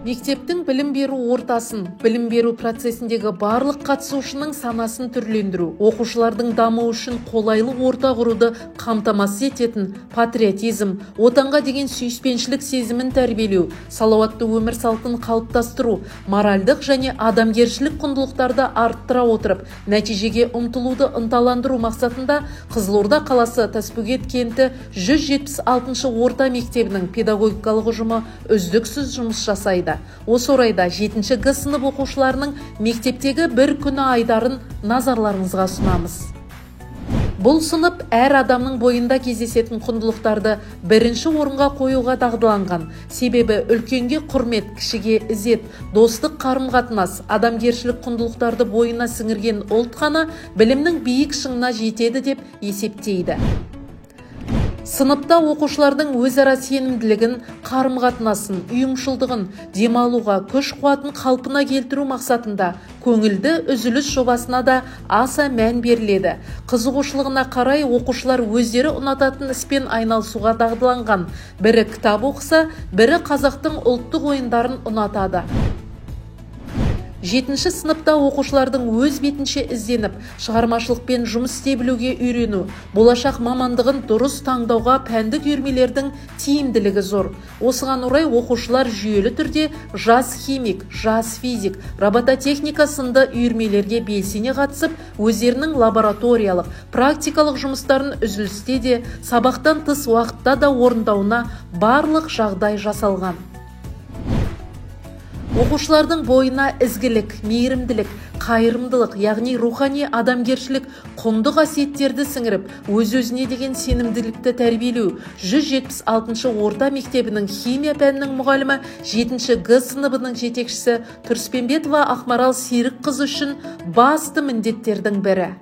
Мектептің білім беру ортасын, білім беру процесіндегі барлық қатысушының санасын түрлендіру, оқушылардың даму үшін қолайлы орта құруды қамтамасыз ететін патриотизм, отанға деген сүйіспеншілік сезімін тәрбиелеу, салауатты өмір салтын қалыптастыру, моральдық және адамгершілік құндылықтарды арттыра отырып, нәтижеге ұмтылуды ынталандыру мақсатында Қызылорда қаласы Тасбөгет кенті 176 орта мектебінің педагогикалық ұжымы үздіксіз жұмыс жасайды. Осы орайда 7-ші Г сынып оқушыларының мектептегі бір күні айдарын назарларыңызға ұсынамыз. Бұл сынып әр адамның бойында кездесетін құндылықтарды бірінші орынға қоюға дағдыланған. Себебі үлкенге құрмет, кішіге ізет, достық қарым-қатынас, адамгершілік құндылықтарды бойына сіңірген ұлт қана білімнің биік шыңына жетеді деп есептейді. Сыныпта оқушылардың өзара сенімділігін, қарым-қатынасын, ұйымшылдығын, демалуға, күш-қуатын қалпына келтіру мақсатында көңілді үзіліс жобасына да аса мән беріледі. Қызығушылығына қарай оқушылар өздері ұнататын іспен айналысуға дағдыланған. Бірі кітап оқыса, бірі қазақтың ұлттық ойындарын ұнатады. 7-ші сыныпта оқушылардың өз бетінше ізденіп, шығармашылықпен жұмыс істей білуге үйрену, болашақ мамандығын дұрыс таңдауға пәндік үйірмелердің тиімділігі зор. Осыған орай оқушылар жүйелі түрде жас химик, жас физик, робототехника сынды үйірмелерге белсене қатысып, өздерінің лабораториялық, практикалық жұмыстарын үзілісте де, сабақтан тыс уақытта да орындауына барлық жағдай жасалған. Оқушылардың бойына ізгілік, мейірімділік, қайырымдылық, яғни рухани адамгершілік құнды қасиеттерді сіңіріп, өз-өзіне деген сенімділікті тәрбиелеу 176 орта мектебінің химия пәнінің мұғалімі 7-ші Г сыныбының жетекшісі Тұрыспенбетова Ақмарал Серік қызы үшін басты міндеттердің бірі.